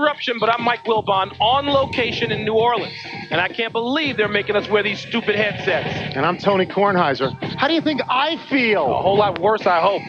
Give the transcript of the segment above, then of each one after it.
Interruption, but I'm Mike Wilbon on location in New Orleans. And I can't believe they're making us wear these stupid headsets. And I'm Tony Kornheiser. How do you think I feel? A whole lot worse, I hope.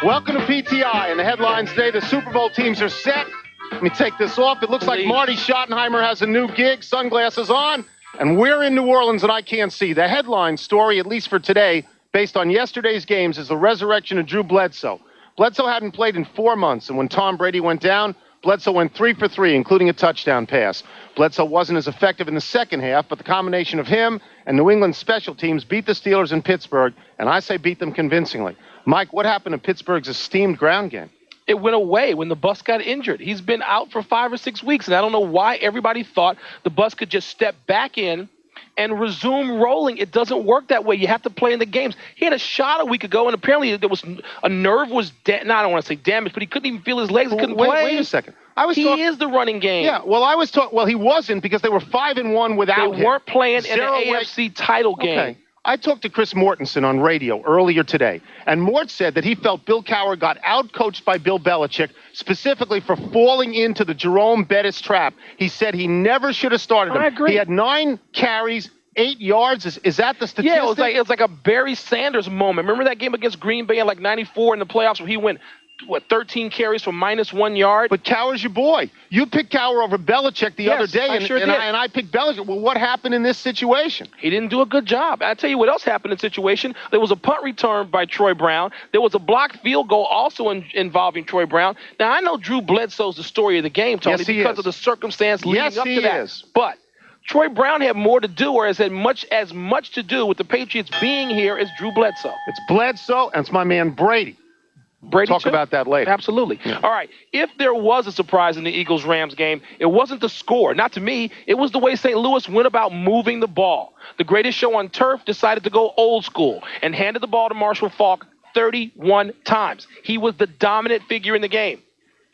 Welcome to PTI. And the headlines today, the Super Bowl teams are set. Let me take this off. It looks like Marty Schottenheimer has a new gig, sunglasses on, and we're in New Orleans and I can't see. The headline story, at least for today, based on yesterday's games, is the resurrection of Drew Bledsoe. Bledsoe hadn't played in 4 months, and when Tom Brady went down, Bledsoe went 3 for 3, including a touchdown pass. Bledsoe wasn't as effective in the second half, but the combination of him and New England's special teams beat the Steelers in Pittsburgh, and I say beat them convincingly. Mike, what happened to Pittsburgh's esteemed ground game? It went away when the bus got injured. He's been out for 5 or 6 weeks, and I don't know why everybody thought the bus could just step back in and resume rolling. It doesn't work that way. You have to play in the games. He had a shot a week ago, and apparently there was a nerve was I don't want to say damaged, but he couldn't even feel his legs. He couldn't play. Wait a second. He is the running game. Yeah, well, he wasn't because they were 5-1 without him. They weren't playing in an AFC title game. Okay. I talked to Chris Mortensen on radio earlier today, and Mort said that he felt Bill Cowher got out-coached by Bill Belichick, specifically for falling into the Jerome Bettis trap. He said he never should have started him. I agree. He had 9 carries, 8 yards. Is that the statistic? Yeah, it was like a Barry Sanders moment. Remember that game against Green Bay in like 94 in the playoffs where he went, 13 carries for -1 yard? But Cowher's your boy. You picked Cowher over Belichick the other day, and I picked Belichick. Well, what happened in this situation? He didn't do a good job. I'll tell you what else happened in the situation. There was a punt return by Troy Brown. There was a blocked field goal also involving Troy Brown. Now, I know Drew Bledsoe's the story of the game, Tony, because of the circumstance leading up to that. Yes, he is. But Troy Brown had more to do, or has had as much to do with the Patriots being here as Drew Bledsoe. It's Bledsoe, and it's my man Brady. Talk about that later. Absolutely. Yeah. All right. If there was a surprise in the Eagles-Rams game, it wasn't the score. Not to me. It was the way St. Louis went about moving the ball. The greatest show on turf decided to go old school and handed the ball to Marshall Faulk 31 times. He was the dominant figure in the game.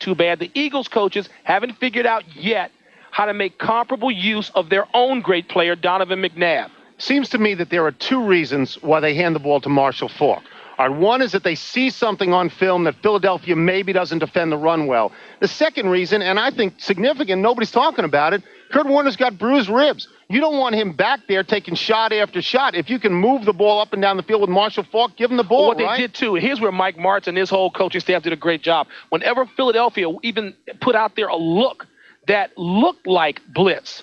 Too bad the Eagles coaches haven't figured out yet how to make comparable use of their own great player, Donovan McNabb. Seems to me that there are 2 reasons why they hand the ball to Marshall Faulk. All right, one is that they see something on film that Philadelphia maybe doesn't defend the run well. The second reason, and I think significant, nobody's talking about it, Kurt Warner's got bruised ribs. You don't want him back there taking shot after shot. If you can move the ball up and down the field with Marshall Faulk, give him the ball, What they did, too, and here's where Mike Martz and his whole coaching staff did a great job. Whenever Philadelphia even put out there a look that looked like blitz,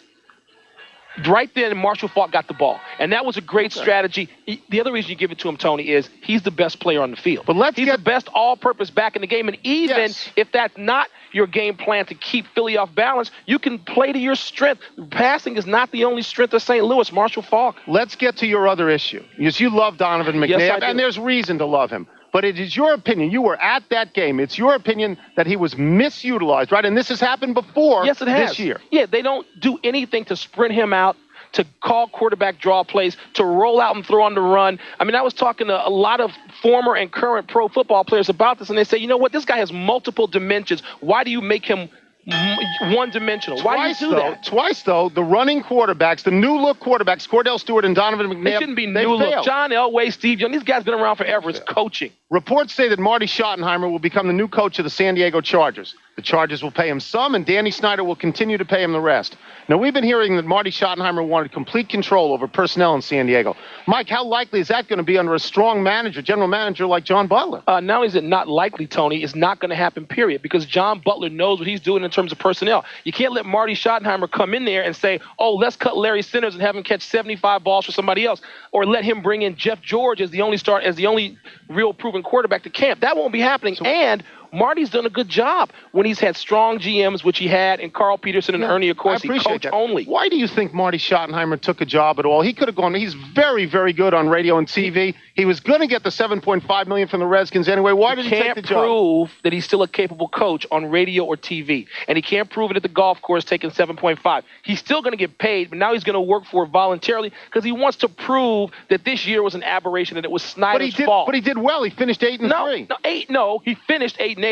right then, Marshall Faulk got the ball. And that was a great strategy. The other reason you give it to him, Tony, is he's the best player on the field. But he's the best all-purpose back in the game. And even if that's not your game plan to keep Philly off balance, you can play to your strength. Passing is not the only strength of St. Louis. Marshall Faulk. Let's get to your other issue. Because you love Donovan McNabb, yes, I do. And there's reason to love him. But it is your opinion. You were at that game. It's your opinion that he was misutilized, right? And this has happened before this year. Yeah, they don't do anything to sprint him out, to call quarterback draw plays, to roll out and throw on the run. I mean, I was talking to a lot of former and current pro football players about this, and they say, you know what, this guy has multiple dimensions. Why do you make him one-dimensional? Why do you do that? Twice, though, the running quarterbacks, the new-look quarterbacks, Cordell Stewart and Donovan McNabb, they shouldn't be new-look. John Elway, Steve Young, these guys have been around forever. It's coaching. Reports say that Marty Schottenheimer will become the new coach of the San Diego Chargers. The Chargers will pay him some, and Danny Snyder will continue to pay him the rest. Now, we've been hearing that Marty Schottenheimer wanted complete control over personnel in San Diego. Mike, how likely is that going to be under a strong manager, general manager like John Butler? Not only is it not likely, Tony, it's not going to happen, period, because John Butler knows what he's doing in terms of personnel. You can't let Marty Schottenheimer come in there and say, oh, let's cut Larry Sanders and have him catch 75 balls for somebody else, or let him bring in Jeff George as the only real proven quarterback to camp. That won't be happening, and Marty's done a good job when he's had strong GMs, which he had, and Carl Peterson and Ernie, of course, he coached only. Why do you think Marty Schottenheimer took a job at all? He could have gone. He's very, very good on radio and TV. He was going to get the $7.5 million from the Redskins anyway. Why did he take the job? He can't prove that he's still a capable coach on radio or TV, and he can't prove it at the golf course taking $7.5. He's still going to get paid, but now he's going to work for it voluntarily because he wants to prove that this year was an aberration and it was Snyder's fault. But he did well. He finished 8-3. No, he finished 8-8.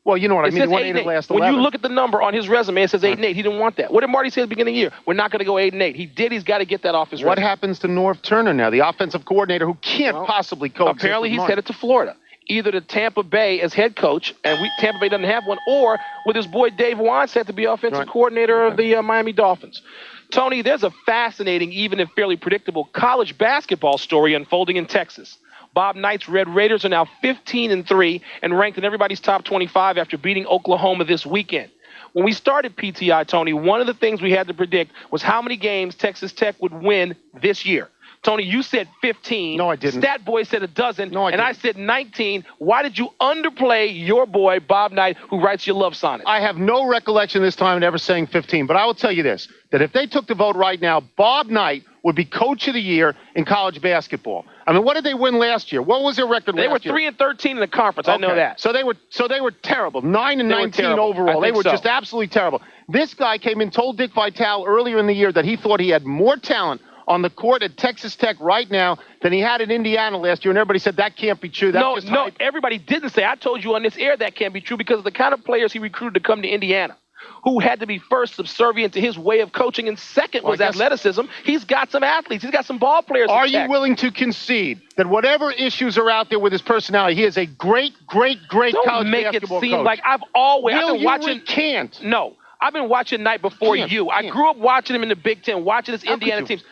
Well, you know what I mean. Says He won 8 8 and of 8. the last When 11. you look at the number on his resume, it says 8 and 8. He didn't want that. What did Marty say at the beginning of the year? We're not going to go 8 and 8. He did. He's got to get that off his resume. What happens to North Turner now, the offensive coordinator who can't possibly coach? Apparently, he's headed to Florida, either to Tampa Bay as head coach, and Tampa Bay doesn't have one, or with his boy Dave Wannstedt to be offensive coordinator of the Miami Dolphins. Tony, there's a fascinating, even if fairly predictable, college basketball story unfolding in Texas. Bob Knight's Red Raiders are now 15-3 and ranked in everybody's top 25 after beating Oklahoma this weekend. When we started PTI, Tony, one of the things we had to predict was how many games Texas Tech would win this year. Tony, you said 15. No, I didn't. Stat Boy said a dozen. No, I didn't. And I said 19. Why did you underplay your boy, Bob Knight, who writes your love sonnet? I have no recollection this time of ever saying 15, but I will tell you this, that if they took the vote right now, Bob Knight would be coach of the year in college basketball. I mean, what did they win last year? What was their record last year? They were 3-13 in the conference. Okay. I know that. So they were terrible. 9-19 overall. They were just absolutely terrible. This guy came in, told Dick Vitale earlier in the year that he thought he had more talent on the court at Texas Tech right now than he had at Indiana last year, and everybody said that can't be true. No, everybody didn't say. I told you on this air that can't be true because of the kind of players he recruited to come to Indiana, who had to be first subservient to his way of coaching, and second was athleticism. He's got some athletes. He's got some ball players. Are you willing to concede that whatever issues are out there with his personality, he is a great college basketball coach? Don't make it seem like I've been watching. Can't. No. I've been watching Night before you. I grew up watching him in the Big Ten, watching his Indiana teams.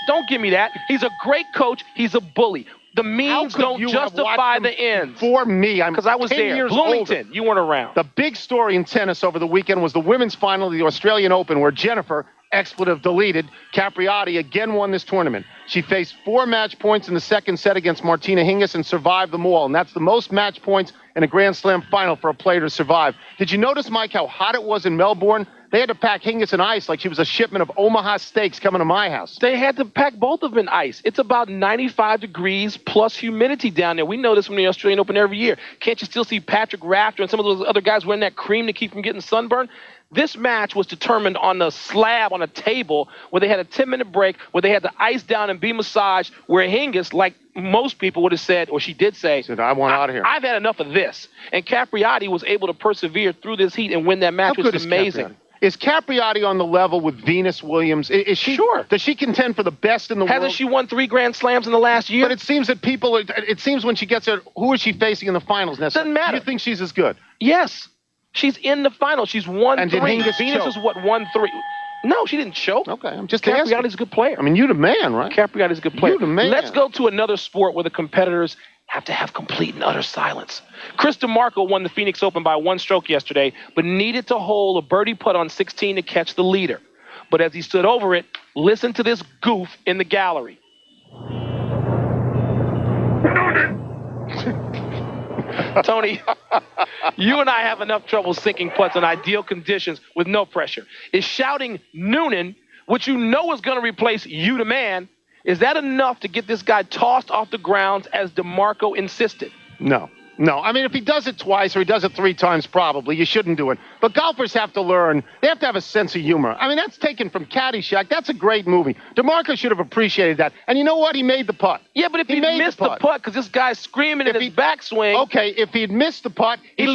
Don't give me that. He's a great coach. He's a bully. The means don't justify the ends. For me, because I was there. Bloomington, older. You weren't around. The big story in tennis over the weekend was the women's final of the Australian Open, where Jennifer, expletive deleted, Capriati again won this tournament. She faced 4 match points in the second set against Martina Hingis and survived them all. And that's the most match points in a Grand Slam final for a player to survive. Did you notice, Mike, how hot it was in Melbourne? They had to pack Hingis in ice like she was a shipment of Omaha steaks coming to my house. They had to pack both of them in ice. It's about 95 degrees plus humidity down there. We know this from the Australian Open every year. Can't you still see Patrick Rafter and some of those other guys wearing that cream to keep from getting sunburned? This match was determined on the slab on a table where they had a 10-minute break, where they had to ice down and be massaged, where Hingis, like most people would have said, or she did say, I want out of here. I've had enough of this. And Capriati was able to persevere through this heat and win that match, which is amazing. Is Capriati on the level with Venus Williams? Is she? Sure. Does she contend for the best in the world? Hasn't she won 3 Grand Slams in the last year? But it seems that it seems when she gets there, who is she facing in the finals? Doesn't matter. Do you think she's as good? Yes. She's in the final. She's won 3. Venus is won 3. No, she didn't choke. Okay, I'm just asking. Capriati's a good player. I mean, you the man, right? Capriati's a good player. You the man. Let's go to another sport where the competitors have to have complete and utter silence. Chris DeMarco won the Phoenix Open by 1 stroke yesterday, but needed to hold a birdie putt on 16 to catch the leader. But as he stood over it, listen to this goof in the gallery. Tony, you and I have enough trouble sinking putts in ideal conditions with no pressure. Is shouting Noonan, which you know is going to replace you the man, is that enough to get this guy tossed off the grounds as DeMarco insisted? No. I mean, if he does it twice or he does it 3 times, probably, you shouldn't do it. But golfers have to learn. They have to have a sense of humor. I mean, that's taken from Caddyshack. That's a great movie. DeMarco should have appreciated that. And you know what? He made the putt. Yeah, but if he missed the putt because this guy's screaming in his backswing. Okay, if he'd missed the putt, he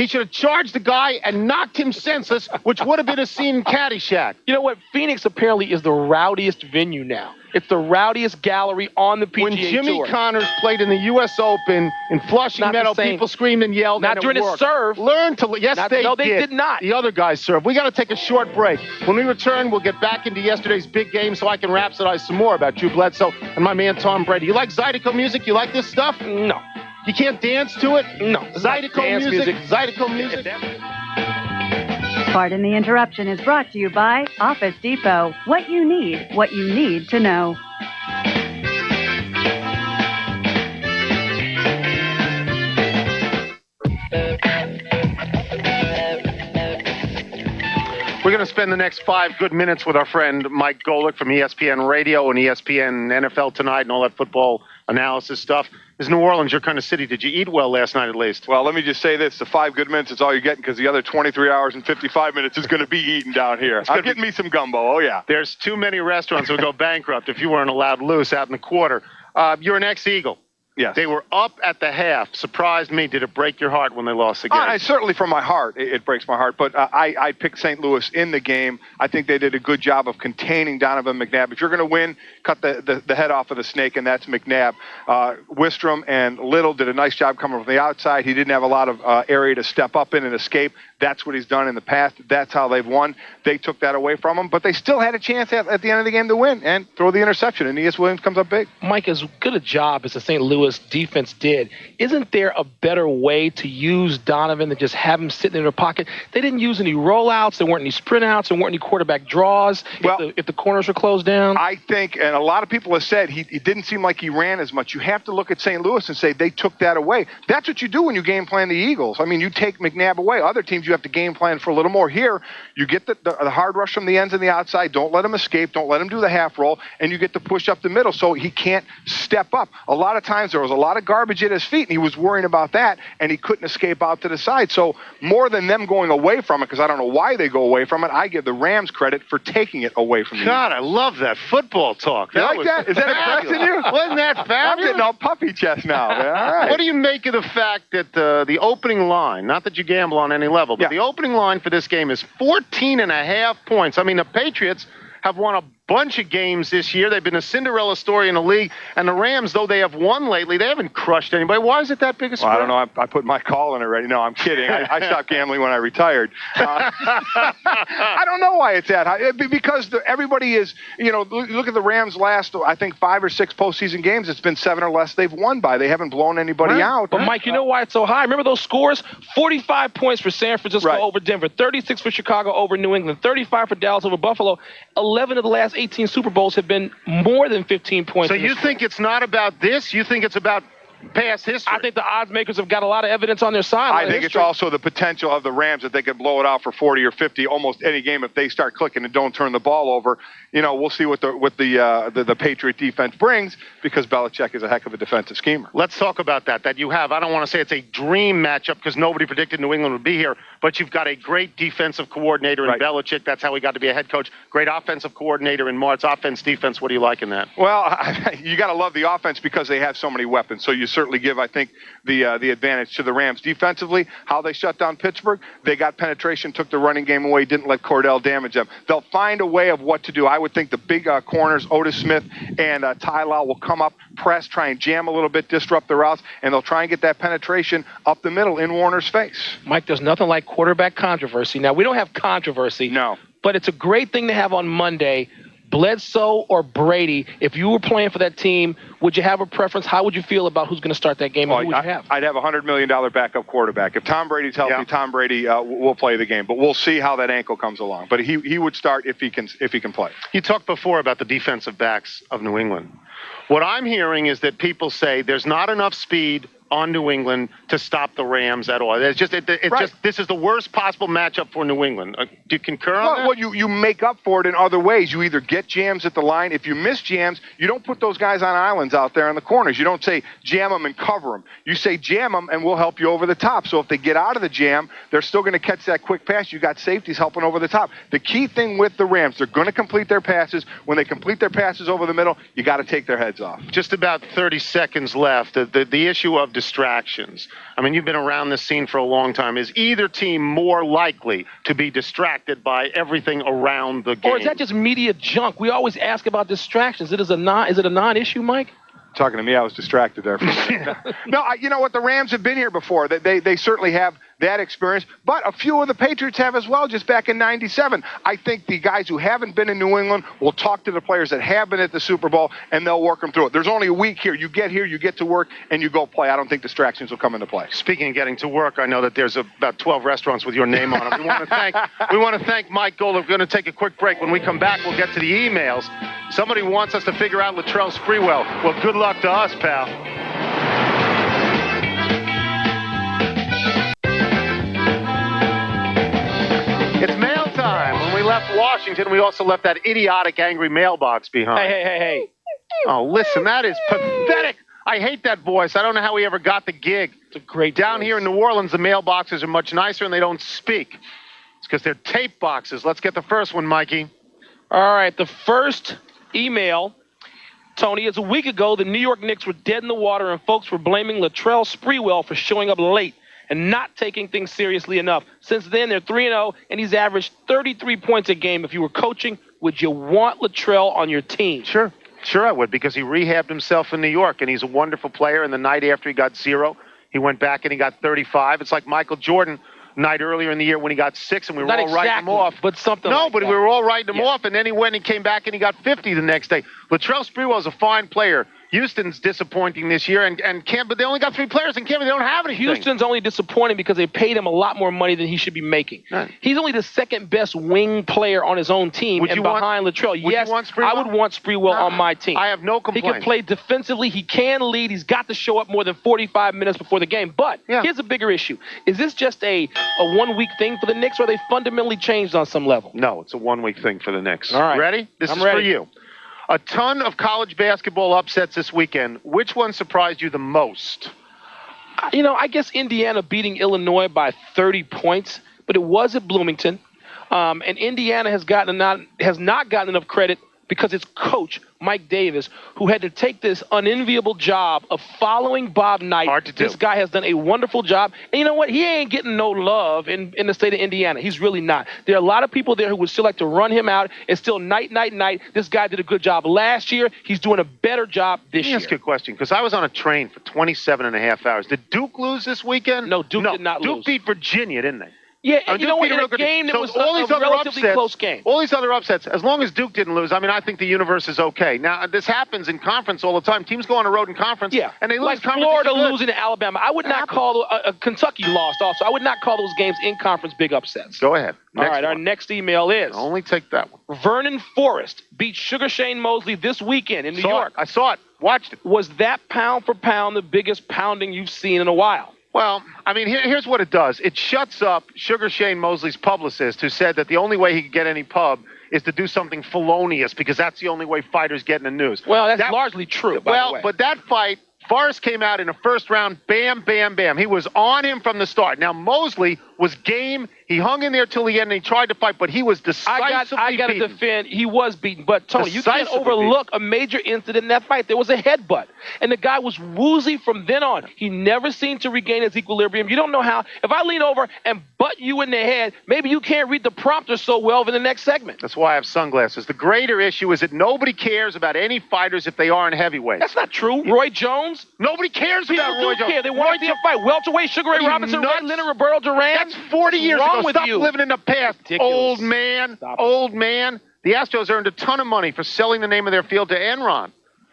should have charged the guy and knocked him senseless, which would have been a scene in Caddyshack. You know what? Phoenix apparently is the rowdiest venue now. It's the rowdiest gallery on the PGA Tour. When Jimmy Connors played in the U.S. Open in Flushing Meadow, people screamed and yelled. Not during his serve. Learn to. Yes, they did. No, they did not. The other guys served. We got to take a short break. When we return, we'll get back into yesterday's big game so I can rhapsodize some more about Drew Bledsoe and my man Tom Brady. You like Zydeco music? You like this stuff? No. You can't dance to it? No. Zydeco music. Zydeco music. Pardon the Interruption is brought to you by Office Depot. What you need to know. We're going to spend the next 5 good minutes with our friend Mike Golic from ESPN Radio and ESPN NFL Tonight and all that football analysis stuff. Is New Orleans your kind of city? Did you eat well last night at least? Well, let me just say this. The 5 good minutes is all you're getting because the other 23 hours and 55 minutes is going to be eaten down here. I'm getting me some gumbo. Oh, yeah. There's too many restaurants that would go bankrupt if you weren't allowed loose out in the quarter. You're an ex-Eagle. Yes. They were up at the half. Surprised me. Did it break your heart when they lost the game? Certainly from my heart, it breaks my heart. But I picked St. Louis in the game. I think they did a good job of containing Donovan McNabb. If you're going to win, cut the head off of the snake, and that's McNabb. Wistrom and Little did a nice job coming from the outside. He didn't have a lot of area to step up in and escape. That's what he's done in the past. That's how they've won. They took that away from him, but they still had a chance at the end of the game to win and throw the interception, and E.S. Williams comes up big. Mike, as good a job as the St. Louis defense did, isn't there a better way to use Donovan than just have him sitting in their pocket? They didn't use any rollouts. There weren't any sprint outs. There weren't any quarterback draws if the corners were closed down. I think, and a lot of people have said, he didn't seem like he ran as much. You have to look at St. Louis and say they took that away. That's what you do when you game plan the Eagles. I mean, you take McNabb away. Other teams, you have to game plan for a little more. Here, you get the hard rush from the ends and the outside. Don't let him escape. Don't let him do the half roll. And you get the push up the middle so he can't step up. A lot of times there was a lot of garbage at his feet, and he was worrying about that, and he couldn't escape out to the side. So more than them going away from it, because I don't know why they go away from it, I give the Rams credit for taking it away from God, I love that football talk. You like that? Is that impressing you? Wasn't that fabulous? I'm getting all puffy chest now, man. All right. What do you make of the fact that the opening line, not that you gamble on any level, but the opening line for this game is 14.5 points. I mean, the Patriots have won a bunch of games this year. They've been a Cinderella story in the league. And the Rams, though they have won lately, they haven't crushed anybody. Why is it that big a spread? Well, I don't know. I put my call in already. No, I'm kidding. I stopped gambling when I retired. I don't know why it's that high. Because everybody is, look at the Rams last, I think, 5 or 6 postseason games. It's been 7 or less they've won by. They haven't blown anybody out. But, Mike, you know why it's so high? Remember those scores? 45 points for San Francisco over Denver, 36 for Chicago over New England, 35 for Dallas over Buffalo. 11 of the last 18 Super Bowls have been more than 15 points. So you think it's not about this? You think it's about past history? I think the odds makers have got a lot of evidence on their side. I think it's also the potential of the Rams that they could blow it out for 40 or 50 almost any game if they start clicking and don't turn the ball over. We'll see what the Patriot defense brings, because Belichick is a heck of a defensive schemer. Let's talk about that you have. I don't want to say it's a dream matchup because nobody predicted New England would be here, but you've got a great defensive coordinator in Belichick. That's how he got to be a head coach. Great offensive coordinator in Martz. Offense, defense, what do you like in that? Well, you got to love the offense because they have so many weapons. So you certainly give, I think, the advantage to the Rams. Defensively, how they shut down Pittsburgh, they got penetration, took the running game away, didn't let Cordell damage them. They'll find a way of what to do. I would think the big corners, Otis Smith and Ty Law, will come up, press, try and jam a little bit, disrupt the routes, and they'll try and get that penetration up the middle in Warner's face. Mike, there's nothing like quarterback controversy. Now, we don't have controversy. No. But it's a great thing to have on Monday. Bledsoe or Brady, if you were playing for that team, would you have a preference? How would you feel about who's going to start that game? And who would you have? I'd have a $100 million backup quarterback. If Tom Brady's healthy, Tom Brady will play the game. But we'll see how that ankle comes along. But he would start if he can play. You talked before about the defensive backs of New England. What I'm hearing is that people say there's not enough speed on New England to stop the Rams at all. It's just this is the worst possible matchup for New England. Do you concur on that? Well, you make up for it in other ways. You either get jams at the line. If you miss jams, you don't put those guys on islands out there in the corners. You don't say jam them and cover them. You say jam them and we'll help you over the top. So if they get out of the jam, they're still going to catch that quick pass. You got safeties helping over the top. The key thing with the Rams, they're going to complete their passes. When they complete their passes over the middle, you got to take their heads off. Just about 30 seconds left. The issue of distractions. I mean, you've been around this scene for a long time. Is either team more likely to be distracted by everything around the game? Or is that just media junk? We always ask about distractions. Is it a non-issue, Mike? Talking to me, I was distracted there for a minute. No, you know what? The Rams have been here before. They certainly have that experience, but a few of the Patriots have as well, just back in '97. I think the guys who haven't been in New England will talk to the players that have been at the Super Bowl, and they'll work them through it. There's only a week here. You get here, you get to work, and you go play. I don't think distractions will come into play. Speaking of getting to work, I know that there's about 12 restaurants with your name on them. We want to thank Mike Golic. We're going to take a quick break. When we come back, we'll get to the emails. Somebody wants us to figure out Latrell Sprewell. Well, good luck to us, pal. It's mail time. When we left Washington, we also left that idiotic, angry mailbox behind. Hey. Oh, listen, that is pathetic. I hate that voice. I don't know how he ever got the gig. It's a great Down voice. here in New Orleans, the mailboxes are much nicer and they don't speak. It's because they're tape boxes. Let's get the first one, Mikey. All right, the first email Tony, it's a week ago the New York Knicks were dead in the water and folks were blaming Latrell Sprewell for showing up late and not taking things seriously enough. Since then, they're 3-0, and he's averaged 33 points a game. If you were coaching, would you want Latrell on your team? Sure I would, because he rehabbed himself in New York, and he's a wonderful player. And the night after he got 0, he went back and he got 35. It's like Michael Jordan night earlier in the year when he got 6, and we were all writing him off. But something no, like but that. we were all writing him off, and then he went and came back and he got 50 the next day. Latrell Sprewell is a fine player. Houston's disappointing this year, and but they only got 3 players in Canada. They don't have anything. Houston's only disappointing because they paid him a lot more money than he should be making. Right. He's only the second best wing player on his own team, and behind Latrell. Yes, I would want Sprewell on my team. I have no complaints. He can play defensively. He can lead. He's got to show up more than 45 minutes before the game. But here's a bigger issue. Is this just a one-week thing for the Knicks, or are they fundamentally changed on some level? No, it's a one-week thing for the Knicks. All right. Ready? This I'm is ready. for you. A ton of college basketball upsets this weekend. Which one surprised you the most? I guess Indiana beating Illinois by 30 points, but it was at Bloomington. And Indiana has not gotten enough credit because its coach, Mike Davis, who had to take this unenviable job of following Bob Knight. Hard to do. This guy has done a wonderful job. And you know what? He ain't getting no love in the state of Indiana. He's really not. There are a lot of people there who would still like to run him out. It's still night. This guy did a good job last year. He's doing a better job this year. Let me ask you a question, because I was on a train for 27 and a half hours. Did Duke lose this weekend? No, Duke did not lose. Duke beat Virginia, didn't they? Yeah, and you know what? In a game that was a relatively close game. All these other upsets, as long as Duke didn't lose, I think the universe is okay. Now, this happens in conference all the time. Teams go on the road in conference, and they lose. Like Florida losing to Alabama. I would not call Kentucky lost also. I would not call those games in conference big upsets. Go ahead. All right, our next email is... Only take that one. Vernon Forrest beat Sugar Shane Mosley this weekend in New York. I saw it. Watched it. Was that pound for pound the biggest pounding you've seen in a while? Well, here's what it does. It shuts up Sugar Shane Mosley's publicist, who said that the only way he could get any pub is to do something felonious, because that's the only way fighters get in the news. Well, that's largely true, by the way. But that fight, Forrest came out in the first round, bam, bam, bam. He was on him from the start. Now, Mosley was game. He hung in there till the end, and he tried to fight, but he was decisively I got to defend. He was beaten. But, Tony, you can't overlook a major incident in that fight. There was a headbutt, and the guy was woozy from then on. He never seemed to regain his equilibrium. You don't know how. If I lean over and butt you in the head, maybe you can't read the prompter so well for the next segment. That's why I have sunglasses. The greater issue is that nobody cares about any fighters if they aren't heavyweights. That's not true. Roy Jones? Nobody cares about Roy Jones. Care. They want to see a fight. Welterweight, Sugar Ray Robinson, Red Leonard, Roberto Duran. That's 40 years ago. Stop you? living in the past, Ridiculous. old man. Old man. The Astros earned a ton of money for selling the name of their field to Enron.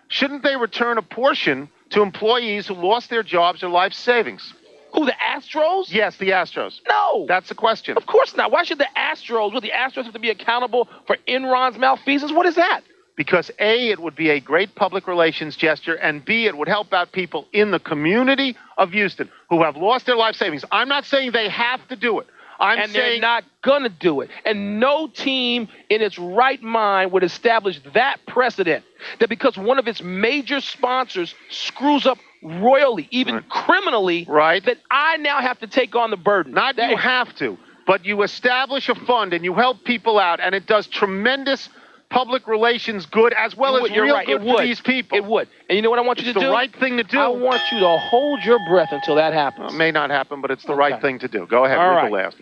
Shouldn't they return a portion to employees who lost their jobs or life savings? Who, the Astros? Yes, the Astros. No. That's the question. Of course not. Why should the Astros have to be accountable for Enron's malfeasance? What is that? Because A, it would be a great public relations gesture, and B, it would help out people in the community of Houston who have lost their life savings. I'm not saying they have to do it. I'm saying they're not going to do it. And no team in its right mind would establish that precedent, that because one of its major sponsors screws up royally, even criminally, that I now have to take on the burden. Not you have to, but you establish a fund and you help people out, and it does tremendous public relations good as well as real good for these people. It would. And you know what I want you to do? It's the right thing to do. I want you to hold your breath until that happens. It may not happen, but it's the right thing to do. Go ahead, read the last.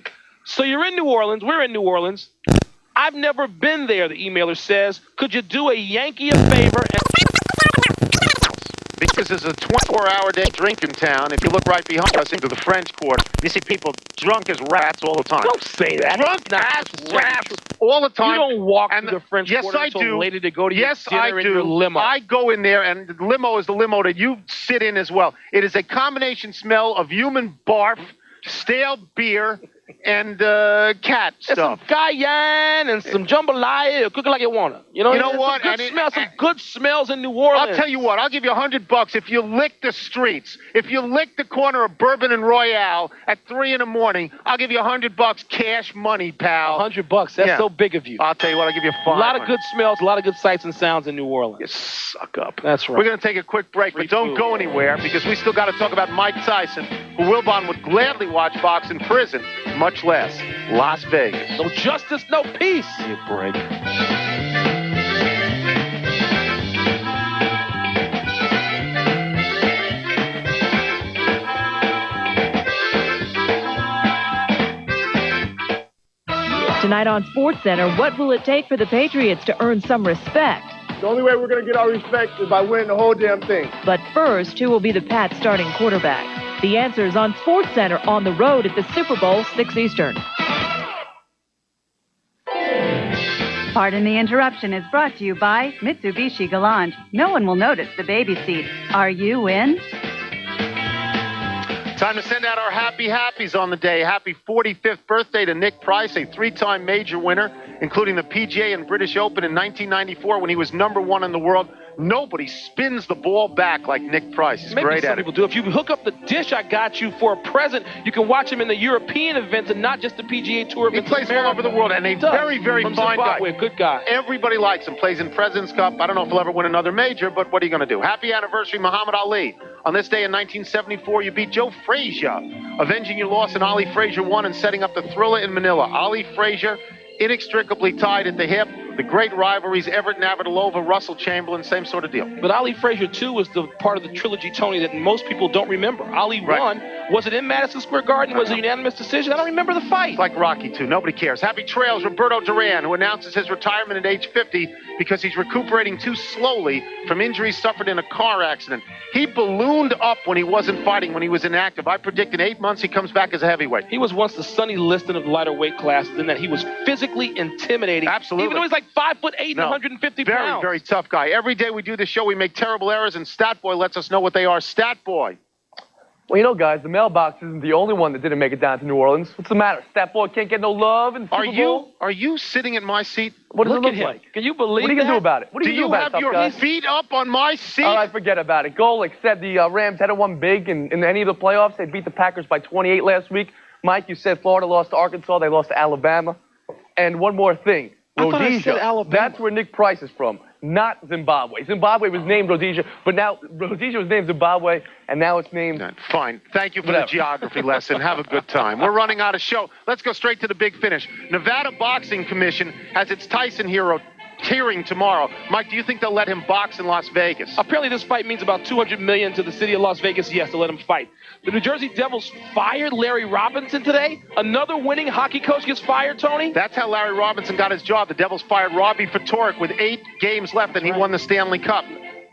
So you're in New Orleans. We're in New Orleans. I've never been there, the emailer says. Could you do a Yankee a favor? Because it's a 24-hour-day drinking town. If you look right behind us into the French Quarter, you see people drunk as rats all the time. Don't say that. Drunk as rats all the time. You don't walk through the French Quarter until later to go to your dinner in your limo. I go in there, and the limo is the limo that you sit in as well. It is a combination smell of human barf, stale beer, and cat stuff. Some cayenne and some jambalaya, cook it like you want to. You know what? Some good smells in New Orleans. I'll tell you what. I'll give you $100 if you lick the streets. If you lick the corner of Bourbon and Royale at 3 a.m, I'll give you $100 cash money, pal. $100. That's so big of you. I'll tell you what. I'll give you $5. A lot of good smells, a lot of good sights and sounds in New Orleans. You suck up. That's right. We're going to take a quick break, but don't go anywhere because we still got to talk about Mike Tyson, who Wilbon would gladly watch box in prison, much less Las Vegas. No justice, no peace. You break. Tonight on SportsCenter, what will it take for the Patriots to earn some respect? The only way we're going to get our respect is by winning the whole damn thing. But first, who will be the Pats starting quarterback? The answers on SportsCenter on the road at the Super Bowl, 6 Eastern. Pardon the Interruption is brought to you by Mitsubishi Galant. No one will notice the baby seat. Are you in? Time to send out our happy happies on the day. Happy 45th birthday to Nick Price, a three-time major winner, including the PGA and British Open in 1994 when he was #1 in the world. Nobody spins the ball back like Nick Price. He's Maybe great some at it. people do. If you hook up the dish I got you for a present, you can watch him in the European events and not just the PGA Tour He events. plays all over the world, and a very, very From fine Zimbabwe, guy. good guy. Everybody likes him. Plays in President's Cup. I don't know if he'll ever win another major, but what are you going to do? Happy anniversary, Muhammad Ali. On this day in 1974, you beat Joe Frazier, avenging your loss in Ali Frazier 1 and setting up the Thriller in Manila. Ali Frazier, inextricably tied at the hip. The great rivalries, Everett Navratilova, Russell Chamberlain, same sort of deal. But Ali Frazier 2 was the part of the trilogy, Tony, that most people don't remember. Ali Right. 1, was it in Madison Square Garden? Was it a unanimous decision? I don't remember the fight. It's like Rocky 2. Nobody cares. Happy trails, Roberto Duran, who announces his retirement at age 50 because he's recuperating too slowly from injuries suffered in a car accident. He ballooned up when he wasn't fighting, when he was inactive. I predict in 8 months he comes back as a heavyweight. He was once the Sonny Liston of the lighter weight classes, in that he was physically intimidating. Absolutely. Even though he's like 5'8" and 150 very, pounds. very tough guy. Every day we do this show, we make terrible errors, and Stat Boy lets us know what they are. Stat Boy. Well, you know, guys, the mailbox isn't the only one that didn't make it down to New Orleans. What's the matter? Stat Boy can't get no love in the Super Bowl? Are you sitting in my seat? What does Look it at look him. like? Can you believe What are you going to do about it? What are Do you going to do you about it, have tough your guy? feet up on my seat? All right, forget about it. Golic said the Rams hadn't won big in any of the playoffs. They beat the Packers by 28 last week. Mike, you said Florida lost to Arkansas. They lost to Alabama. And one more thing. I thought I said Rhodesia. Alabama. That's where Nick Price is from, not Zimbabwe. Zimbabwe was named Rhodesia, but now Rhodesia was named Zimbabwe, and now it's named... Fine. Thank you for Whatever. the geography lesson. Have a good time. We're running out of show. Let's go straight to the big finish. Nevada Boxing Commission has its Tyson hero hearing tomorrow. Mike, do you think they'll let him box in Las Vegas? Apparently this fight means about $200 million to the city of Las Vegas. Yes, to let him fight. The New Jersey Devils fired Larry Robinson today. Another winning hockey coach gets fired, Tony. That's how Larry Robinson got his job. The Devils fired Robbie Ftorek with 8 games left, and he won the Stanley Cup.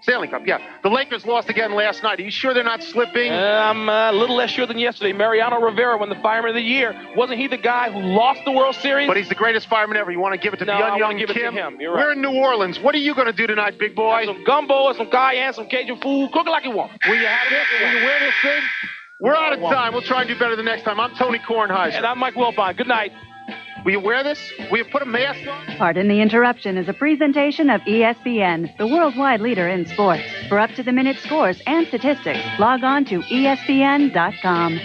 Stanley Cup, yeah. The Lakers lost again last night. Are you sure they're not slipping? I'm a little less sure than yesterday. Mariano Rivera won the Fireman of the Year. Wasn't he the guy who lost the World Series? But he's the greatest fireman ever. You want to give it to No, the I young wanna give it to Kim? him. You're right. We're in New Orleans. What are you going to do tonight, big boy? Some gumbo and some cayenne, some Cajun food. Cook it like you want. Will you have this? Will you wear this thing? We're out of time. We'll try and do better the next time. I'm Tony Kornheiser. And I'm Mike Wilbon. Good night. Will you wear this? Will you put a mask on? Pardon the Interruption is a presentation of ESPN, the worldwide leader in sports. For up-to-the-minute scores and statistics, log on to ESPN.com.